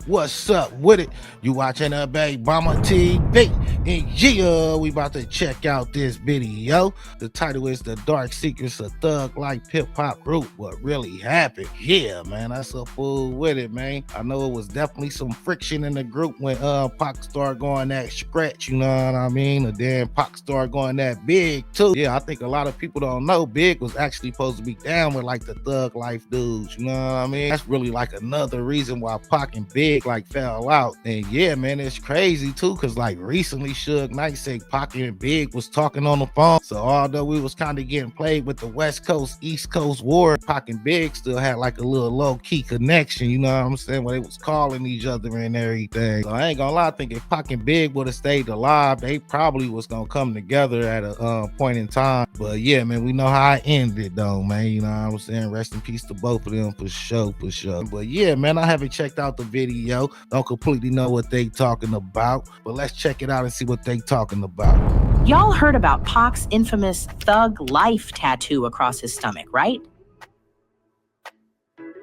What's up with it? You watching a Big Mama TV? And yeah, we about to check out this video. The title is The Dark Secrets of Thug Life Hip Hop Group. What really happened? Yeah, man, that's a fool with it, man. I know it was definitely some friction in the group when Pac started going that scratch, you know what I mean? And then Pac started going that big too. Yeah, I think a lot of people don't know Big was actually supposed to be down with like the Thug Life dudes, you know what I mean? That's really like another reason why Pac and Big like fell out. And yeah, man, it's crazy too, because like recently Suge Knight said Pac and Big was talking on the phone. So although we was kind of getting played with the West Coast East Coast war, Pac and Big still had like a little low-key connection, you know what I'm saying, where they was calling each other and everything. So I ain't gonna lie, I think if Pac and Big would have stayed alive, they probably was gonna come together at a point in time. But yeah, man, we know how it ended though, man, you know what I'm saying? Rest in peace to both of them for sure, for sure. But yeah, man, I haven't checked out the video. Don't completely know what they talking about, but let's check it out and see what they talking about. Y'all heard about Pac's infamous Thug Life tattoo across his stomach, right?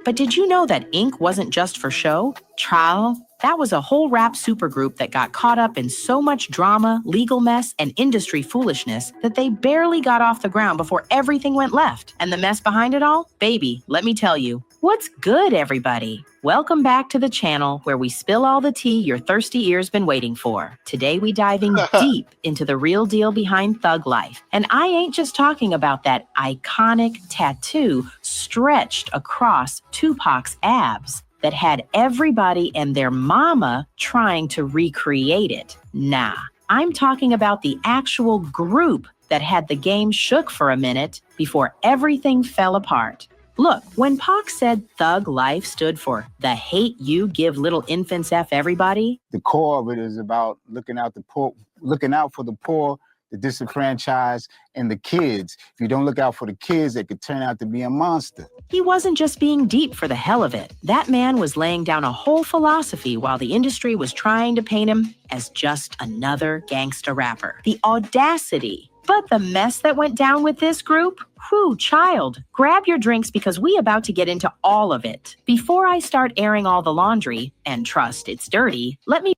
But did you know that ink wasn't just for show? Child, that was a whole rap supergroup that got caught up in so much drama, legal mess, and industry foolishness that they barely got off the ground before everything went left. And the mess behind it all? Baby, let me tell you. What's good, everybody? Welcome back to the channel where we spill all the tea your thirsty ears been waiting for. Today we diving deep into the real deal behind Thug Life. And I ain't just talking about that iconic tattoo stretched across Tupac's abs that had everybody and their mama trying to recreate it. Nah, I'm talking about the actual group that had the game shook for a minute before everything fell apart. Look, when Pac said Thug Life stood for the hate you give little infants F everybody, the core of it is about looking out for the poor, the disenfranchised, and the kids. If you don't look out for the kids, they could turn out to be a monster. He wasn't just being deep for the hell of it. That man was laying down a whole philosophy while the industry was trying to paint him as just another gangsta rapper. The audacity. But the mess that went down with this group? Whew, child. Grab your drinks because we about to get into all of it. Before I start airing all the laundry, and trust it's dirty, let me...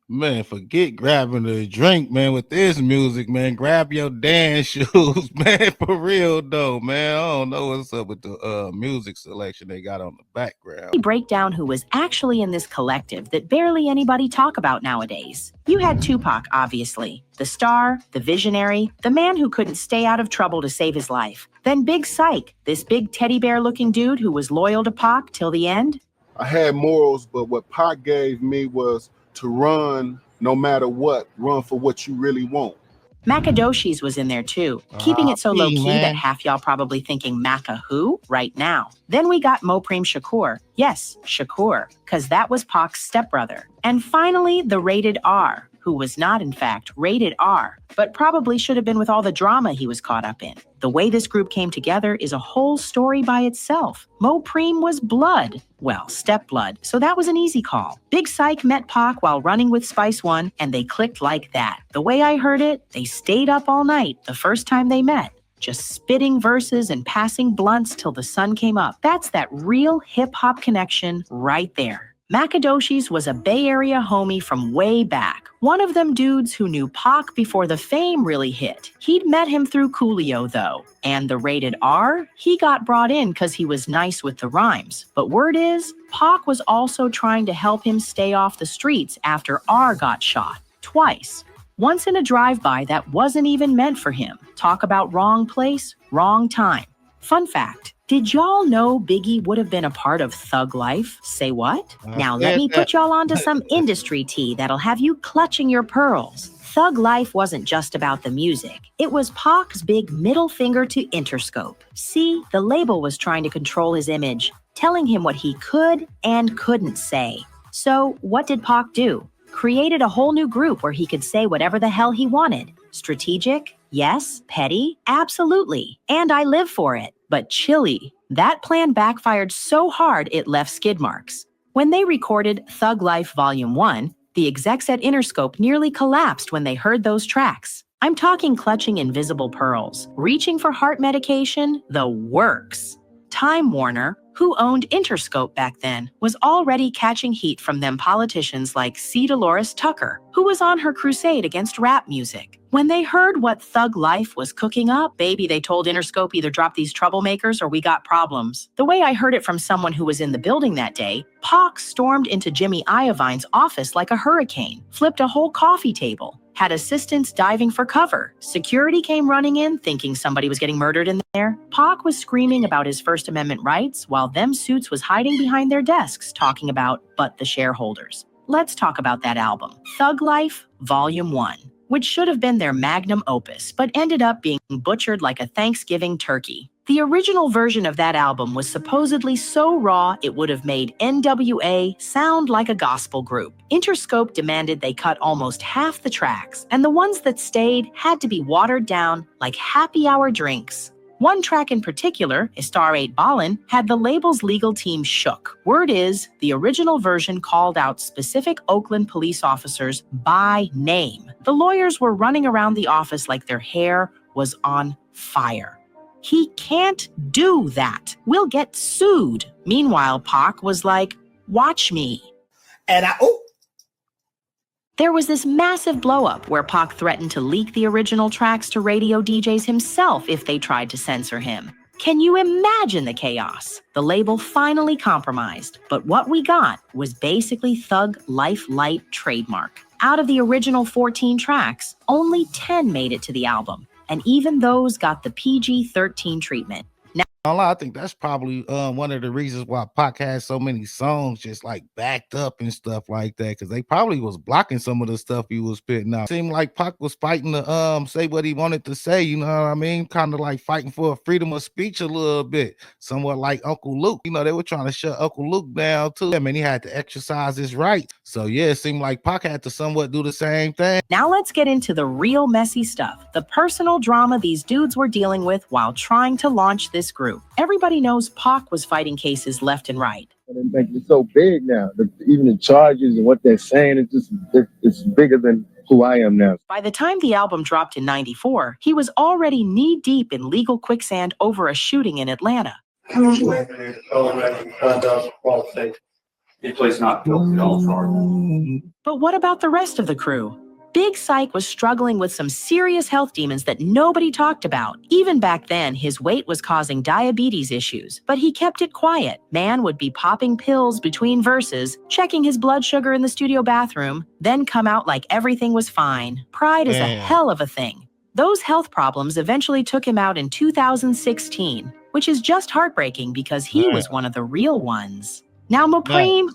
Man, forget grabbing a drink, man, with this music, man. Grab your dance shoes, man, for real, though, man. I don't know what's up with the music selection they got on the background. Break down who was actually in this collective that barely anybody talk about nowadays. You had Tupac, obviously. The star, the visionary, the man who couldn't stay out of trouble to save his life. Then Big Syke, this big teddy bear-looking dude who was loyal to Pac till the end. I had morals, but what Pac gave me was to run no matter what, run for what you really want. Macadocious was in there too, keeping it so low-key that half y'all probably thinking Maca who right now. Then we got Mopreme Shakur. Yes, Shakur, because that was Pac's stepbrother. And finally, the Rated R, who was not, in fact, Rated R, but probably should have been with all the drama he was caught up in. The way this group came together is a whole story by itself. Mopreme was blood. Well, step blood, so that was an easy call. Big Syke met Pac while running with Spice One, and they clicked like that. The way I heard it, they stayed up all night the first time they met, just spitting verses and passing blunts till the sun came up. That's that real hip-hop connection right there. Macadocious was a Bay Area homie from way back. One of them dudes who knew Pac before the fame really hit. He'd met him through Coolio, though. And the Rated R? He got brought in because he was nice with the rhymes. But word is, Pac was also trying to help him stay off the streets after R got shot. Twice. Once in a drive-by that wasn't even meant for him. Talk about wrong place, wrong time. Fun fact. Did y'all know Biggie would have been a part of Thug Life? Say what? Now let me put y'all onto some industry tea that'll have you clutching your pearls. Thug Life wasn't just about the music. It was Pac's big middle finger to Interscope. See, the label was trying to control his image, telling him what he could and couldn't say. So what did Pac do? Created a whole new group where he could say whatever the hell he wanted. Strategic? Yes. Petty? Absolutely. And I live for it. But chilly. That plan backfired so hard it left skid marks. When they recorded Thug Life Volume 1, the execs at Interscope nearly collapsed when they heard those tracks. I'm talking clutching invisible pearls, reaching for heart medication, the works. Time Warner, who owned Interscope back then, was already catching heat from them politicians like C. Dolores Tucker, who was on her crusade against rap music. When they heard what Thug Life was cooking up, baby, they told Interscope either drop these troublemakers or we got problems. The way I heard it from someone who was in the building that day, Pac stormed into Jimmy Iovine's office like a hurricane, flipped a whole coffee table, had assistants diving for cover. Security came running in, thinking somebody was getting murdered in there. Pac was screaming about his First Amendment rights, while them suits was hiding behind their desks, talking about but the shareholders. Let's talk about that album, Thug Life, Volume 1, which should have been their magnum opus, but ended up being butchered like a Thanksgiving turkey. The original version of that album was supposedly so raw it would have made NWA sound like a gospel group. Interscope demanded they cut almost half the tracks, and the ones that stayed had to be watered down like happy hour drinks. One track in particular, Star 8 Ballin', had the label's legal team shook. Word is, the original version called out specific Oakland police officers by name. The lawyers were running around the office like their hair was on fire. He can't do that. We'll get sued. Meanwhile, Pac was like, watch me. There was this massive blow-up where Pac threatened to leak the original tracks to radio DJs himself if they tried to censor him. Can you imagine the chaos? The label finally compromised, but what we got was basically Thug Life Light trademark. Out of the original 14 tracks, only 10 made it to the album, and even those got the PG-13 treatment. I think that's probably one of the reasons why Pac has so many songs just like backed up and stuff like that, because they probably was blocking some of the stuff he was spitting out. Seemed like Pac was fighting to say what he wanted to say, you know what I mean? Kind of like fighting for freedom of speech a little bit, somewhat like Uncle Luke. You know, they were trying to shut Uncle Luke down too. I mean, he had to exercise his rights. So yeah, it seemed like Pac had to somewhat do the same thing. Now let's get into the real messy stuff, the personal drama these dudes were dealing with while trying to launch this group. Everybody knows Pac was fighting cases left and right. They're making it so big now. Even the charges and what they're saying, it's bigger than who I am now. By the time the album dropped in '94, he was already knee-deep in legal quicksand over a shooting in Atlanta. But what about the rest of the crew? Big Syke was struggling with some serious health demons that nobody talked about. Even back then, his weight was causing diabetes issues, but he kept it quiet. Man would be popping pills between verses, checking his blood sugar in the studio bathroom, then come out like everything was fine. Pride is a hell of a thing. Those health problems eventually took him out in 2016, which is just heartbreaking because he was one of the real ones. Now, Mopreme,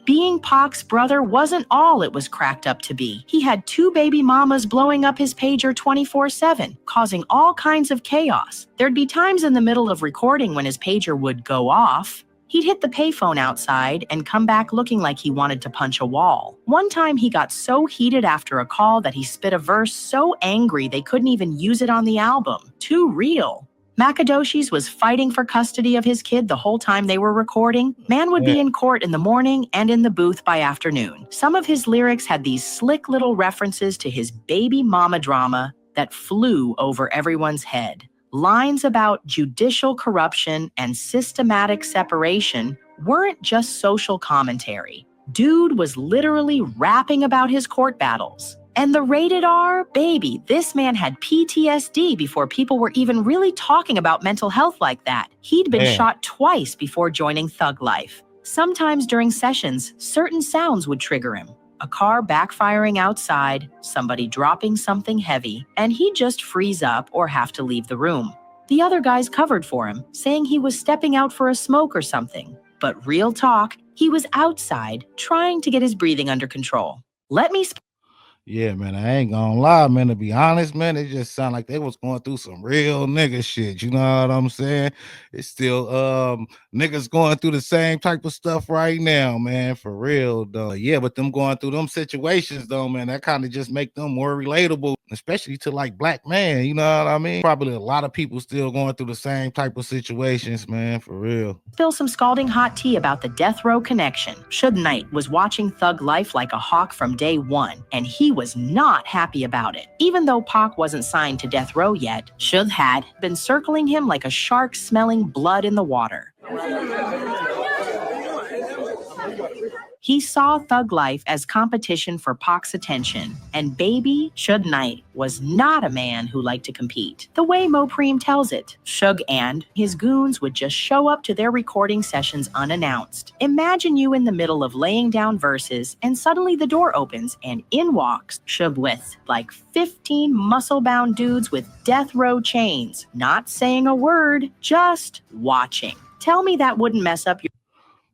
being Pac's brother wasn't all it was cracked up to be. He had 2 baby mamas blowing up his pager 24/7, causing all kinds of chaos. There'd be times in the middle of recording when his pager would go off. He'd hit the payphone outside and come back looking like he wanted to punch a wall. One time he got so heated after a call that he spit a verse so angry they couldn't even use it on the album. Too real. Macadocious was fighting for custody of his kid the whole time they were recording. Man would be in court in the morning and in the booth by afternoon. Some of his lyrics had these slick little references to his baby mama drama that flew over everyone's head. Lines about judicial corruption and systematic separation weren't just social commentary. Dude was literally rapping about his court battles. And the rated R, baby, this man had PTSD before people were even really talking about mental health like that. He'd been shot twice before joining Thug Life. Sometimes during sessions, certain sounds would trigger him. A car backfiring outside, somebody dropping something heavy, and he'd just freeze up or have to leave the room. The other guys covered for him, saying he was stepping out for a smoke or something. But real talk, he was outside trying to get his breathing under control. Let me Yeah, man, I ain't gonna lie, man. To be honest, man, it just sounded like they was going through some real nigga shit. You know what I'm saying? It's still niggas going through the same type of stuff right now, man. For real, though. Yeah, but them going through them situations, though, man, that kind of just make them more relatable. especially to like black man, you know what I mean? Probably a lot of people still going through the same type of situations, man, for real. Spill some scalding hot tea about the death row connection. Suge Knight was watching Thug Life like a hawk from day one, and he was not happy about it. Even though Pac wasn't signed to death row yet, Suge had been circling him like a shark smelling blood in the water. He saw Thug Life as competition for Pac's attention, and baby, Suge Knight was not a man who liked to compete. The way Mopreme tells it, Suge and his goons would just show up to their recording sessions unannounced. Imagine you in the middle of laying down verses, and suddenly the door opens, and in walks Suge with like 15 muscle-bound dudes with death row chains, not saying a word, just watching. Tell me that wouldn't mess up your...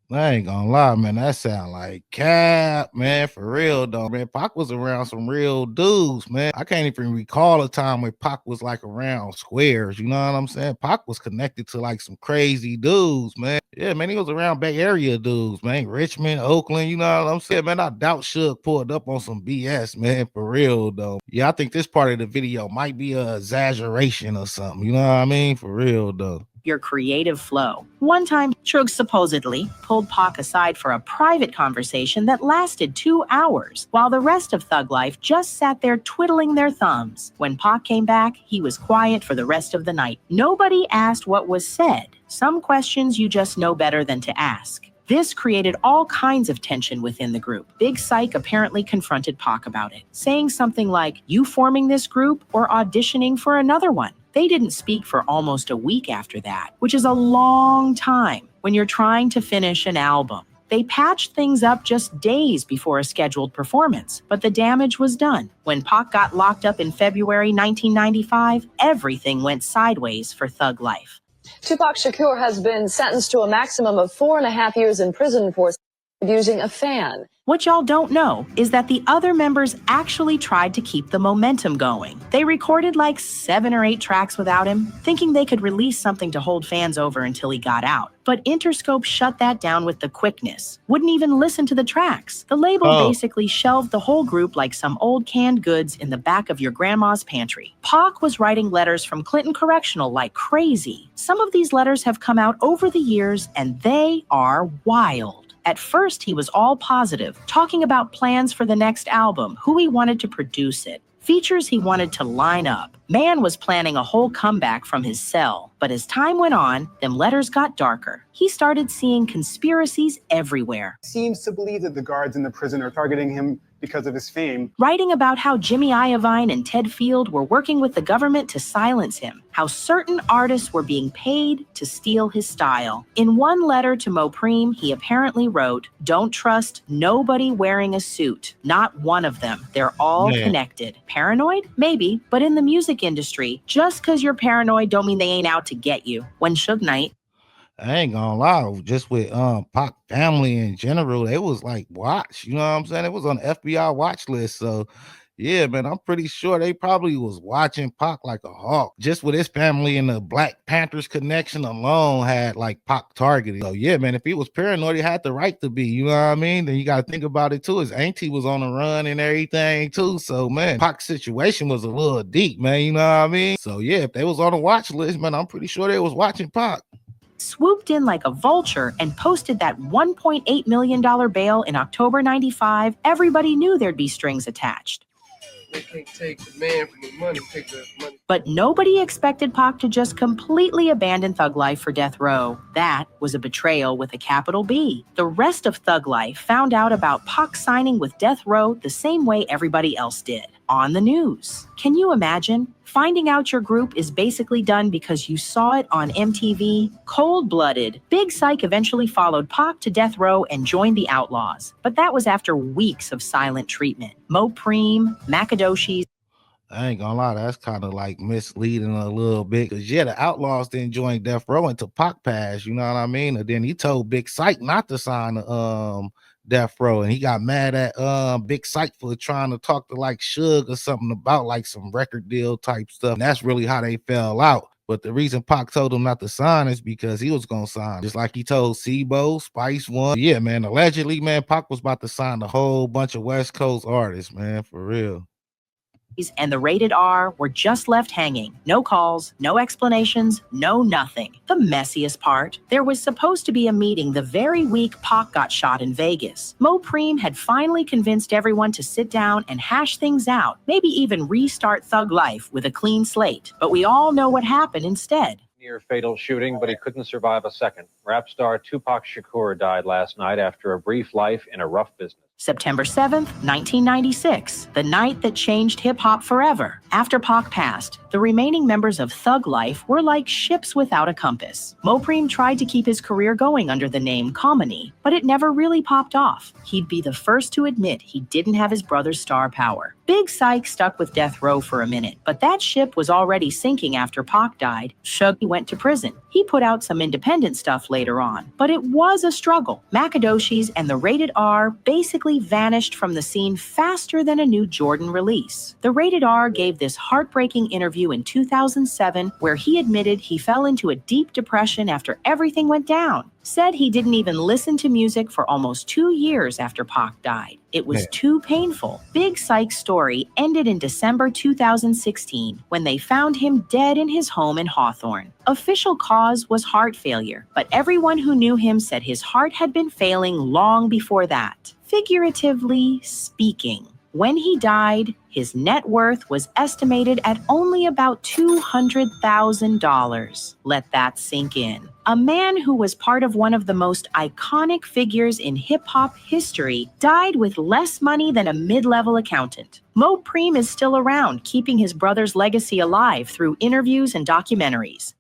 I ain't gonna lie, man. That sound like cap, man. For real, though, man. Pac was around some real dudes, man. I can't even recall a time when Pac was like around squares. You know what I'm saying? Pac was connected to like some crazy dudes, man. Yeah, man. He was around Bay Area dudes, man. Richmond, Oakland. You know what I'm saying, man? I doubt Suge pulled up on some BS, man. For real, though. Yeah, I think this part of the video might be a exaggeration or something. You know what I mean? For real, though. Your creative flow. One time, Suge supposedly pulled Pac aside for a private conversation that lasted 2 hours, while the rest of Thug Life just sat there twiddling their thumbs. When Pac came back, he was quiet for the rest of the night. Nobody asked what was said. Some questions you just know better than to ask. This created all kinds of tension within the group. Big Psych apparently confronted Pac about it, saying something like, "You forming this group or auditioning for another one?" They didn't speak for almost a week after that, which is a long time when you're trying to finish an album. They patched things up just days before a scheduled performance, but the damage was done. When Pac got locked up in February 1995, everything went sideways for Thug Life. Tupac Shakur has been sentenced to a maximum of 4.5 years in prison for abusing a fan. What y'all don't know is that the other members actually tried to keep the momentum going. They recorded like 7 or 8 tracks without him, thinking they could release something to hold fans over until he got out. But Interscope shut that down with the quickness. Wouldn't even listen to the tracks. The label basically shelved the whole group like some old canned goods in the back of your grandma's pantry. Pac was writing letters from Clinton Correctional like crazy. Some of these letters have come out over the years, and they are wild. At first, he was all positive, talking about plans for the next album, who he wanted to produce it, features he wanted to line up. Man was planning a whole comeback from his cell, but as time went on, them letters got darker. He started seeing conspiracies everywhere. Seems to believe that the guards in the prison are targeting him because of his fame. Writing about how Jimmy Iovine and Ted Field were working with the government to silence him, how certain artists were being paid to steal his style. In one letter to Mopreme, he apparently wrote, "Don't trust nobody wearing a suit. Not one of them. They're all connected." Paranoid? Maybe, but in the music industry, just because you're paranoid don't mean they ain't out to get you. When Suge Knight, I ain't gonna lie, just with Pac family in general, they was like watch, you know what I'm saying? It was on the FBI watch list. So yeah, man, I'm pretty sure they probably was watching Pac like a hawk. Just with his family and the Black Panthers connection alone had like Pac targeted. So yeah, man, if he was paranoid, he had the right to be, you know what I mean? Then you gotta think about it too. His auntie was on the run and everything too. So man, Pac's situation was a little deep, man, you know what I mean? So yeah, if they was on the watch list, man, I'm pretty sure they was watching Pac. Swooped in like a vulture and posted that $1.8 million bail in October 95, everybody knew there'd be strings attached. They can't take the man from the money, take the money. But nobody expected Pac to just completely abandon Thug Life for death row. That was a betrayal with a capital B. The rest of Thug Life found out about Pac signing with death row the same way everybody else did, on the news. Can you imagine? Finding out your group is basically done because you saw it on MTV? Cold-blooded. Big Psych eventually followed Pac to death row and joined the Outlaws. But that was after weeks of silent treatment. Mopreme, Macadoshi's. I ain't gonna lie, that's kind of like misleading a little bit. Cause yeah, the Outlaws didn't join Death Row until Pac passed, you know what I mean? And then he told Big Psych not to sign the Death Row, and he got mad at Big Psych for trying to talk to like Suge or something about like some record deal type stuff. And that's really how they fell out. But the reason Pac told him not to sign is because he was gonna sign, just like he told Sibo, Spice One. Yeah, man. Allegedly, man, Pac was about to sign a whole bunch of West Coast artists, man, for real. and the Rated R were just left hanging. No calls, no explanations, no nothing. The messiest part, there was supposed to be a meeting the very week Pac got shot in Vegas. Mo Preem had finally convinced everyone to sit down and hash things out, maybe even restart Thug Life with a clean slate. But we all know what happened instead. Near fatal shooting, but he couldn't survive a second. Rap star Tupac Shakur died last night after a brief life in a rough business. September 7th, 1996, the night that changed hip-hop forever. After Pac passed, the remaining members of Thug Life were like ships without a compass. Mo Preem tried to keep his career going under the name Comedy, but it never really popped off. He'd be the first to admit he didn't have his brother's star power. Big Syke stuck with Death Row for a minute, but that ship was already sinking after Pac died. Shuggy went to prison. He put out some independent stuff later on, but it was a struggle. Macadoshies and the Rated R basically vanished from the scene faster than a new Jordan release. The Rated R gave this heartbreaking interview in 2007 where he admitted he fell into a deep depression after everything went down. Said he didn't even listen to music for almost 2 years after Pac died. It was too painful. Big Syke's story ended in December 2016 when they found him dead in his home in Hawthorne. Official cause was heart failure, but everyone who knew him said his heart had been failing long before that. Figuratively speaking, when he died, his net worth was estimated at only about $200,000. Let that sink in. A man who was part of one of the most iconic figures in hip-hop history died with less money than a mid-level accountant. Mo Preem is still around, keeping his brother's legacy alive through interviews and documentaries.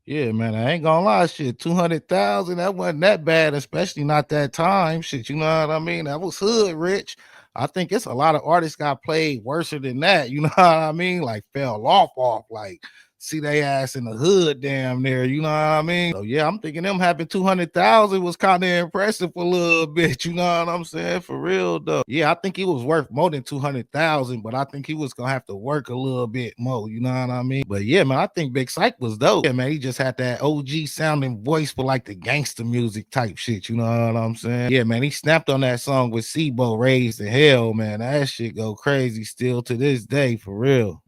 Yeah, man, I ain't gonna lie, shit, 200,000, that wasn't that bad, especially not that time, shit, you know what I mean? That was hood rich. I think it's a lot of artists got played worse than that, you know what I mean? Like, fell off, like, see they ass in the hood damn near, you know what I mean? So, yeah, I'm thinking them having 200,000 was kind of impressive for a little bit, you know what I'm saying? For real, though. Yeah, I think he was worth more than 200,000, but I think he was gonna have to work a little bit more, you know what I mean? But yeah, man, I think Big Syke was dope. Yeah, man, he just had that OG sounding voice for like the gangster music type shit, you know what I'm saying? Yeah, man, he snapped on that song with Sibo, Raised to Hell, man. That shit go crazy still to this day, for real.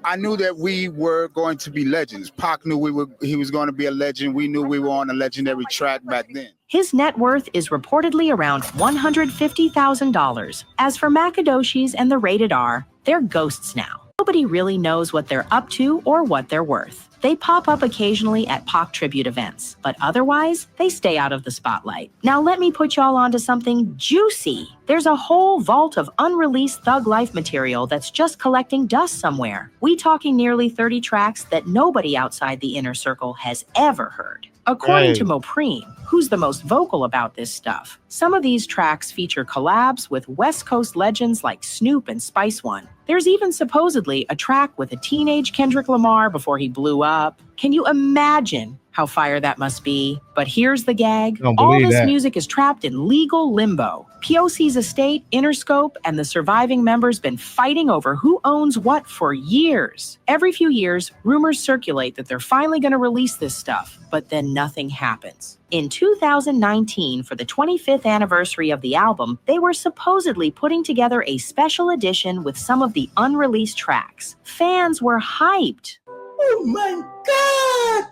I knew that we were going to be legends. Pac knew he was going to be a legend. We knew we were on a legendary track back then. His net worth is reportedly around $150,000. As for Macadoshies and the Rated R, they're ghosts now. Nobody really knows what they're up to or what they're worth. They pop up occasionally at Pac tribute events, but otherwise, they stay out of the spotlight. Now let me put y'all onto something juicy. There's a whole vault of unreleased Thug Life material that's just collecting dust somewhere. We talking nearly 30 tracks that nobody outside the inner circle has ever heard. According to Mo Preem, who's the most vocal about this stuff, some of these tracks feature collabs with West Coast legends like Snoop and Spice One. There's even supposedly a track with a teenage Kendrick Lamar before he blew up. Can you imagine how fire that must be? But here's the gag. All this music is trapped in legal limbo. POC's estate, Interscope, and the surviving members been fighting over who owns what for years. Every few years, rumors circulate that they're finally going to release this stuff, but then nothing happens. In 2019, for the 25th anniversary of the album, they were supposedly putting together a special edition with some of the unreleased tracks. Fans were hyped. Oh my God!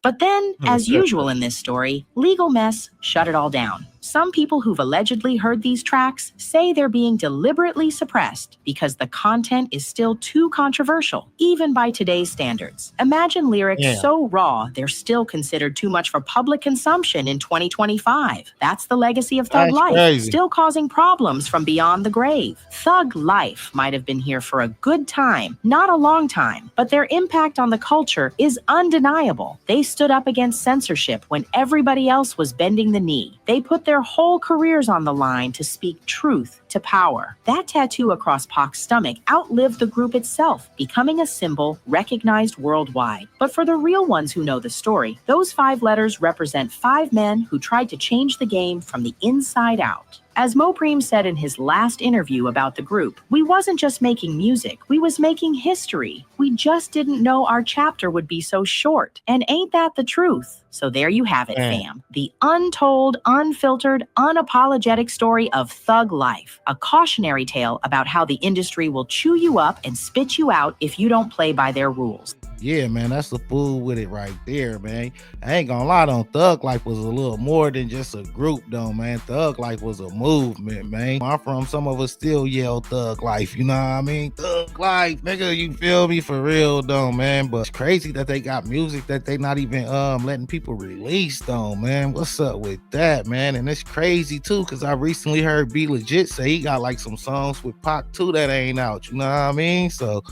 But then, as usual in this story, legal mess shut it all down. Some people who've allegedly heard these tracks say they're being deliberately suppressed because the content is still too controversial, even by today's standards. Imagine lyrics so raw, they're still considered too much for public consumption in 2025. That's the legacy of Thug Life, still causing problems from beyond the grave. Thug Life might have been here for a good time, not a long time, but their impact on the culture is undeniable. They stood up against censorship when everybody else was bending the knee. They put their whole careers on the line to speak truth to power. That tattoo across Pac's stomach outlived the group itself, becoming a symbol recognized worldwide. But for the real ones who know the story, those 5 letters represent 5 men who tried to change the game from the inside out. As Mo Preem said in his last interview about the group, we wasn't just making music, we was making history. We just didn't know our chapter would be so short. And ain't that the truth? So there you have it, Man. fam. The untold, unfiltered, unapologetic story of thug life. A cautionary tale about how the industry will chew you up and spit you out if you don't play by their rules. Yeah, man, that's the fool with it right there, man. I ain't gonna lie, though, Thug Life was a little more than just a group, though, man. Thug Life was a movement, man. I'm from, some of us still yell Thug Life, you know what I mean? Thug Life, nigga, you feel me? For real, though, man. But it's crazy that they got music that they not even letting people release, though, man. What's up with that, man? And it's crazy, too, because I recently heard Be Legit say he got, like, some songs with Pac, too, that ain't out, you know what I mean? So,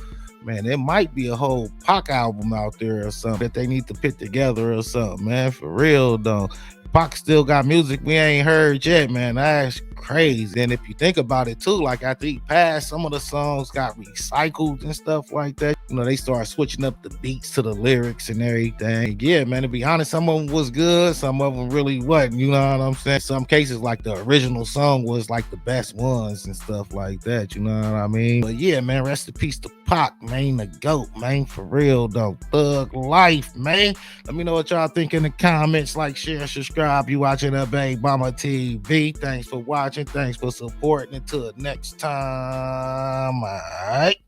man, there might be a whole Pac album out there or something that they need to put together or something, man. For real, though. Pac still got music we ain't heard yet, man. That's crazy. And if you think about it, too, like after he passed, some of the songs got recycled and stuff like that. You know, they started switching up the beats to the lyrics and everything. Yeah, man, to be honest, some of them was good. Some of them really wasn't, you know what I'm saying? Some cases, like the original song was like the best ones and stuff like that, you know what I mean? But yeah, man, rest in peace to Pac, man, the GOAT, man, for real, though. Thug Life, man. Let me know what y'all think in the comments. Like, share, subscribe. You watching the Big Mama TV. Thanks for watching. Thanks for supporting. Until next time. All right.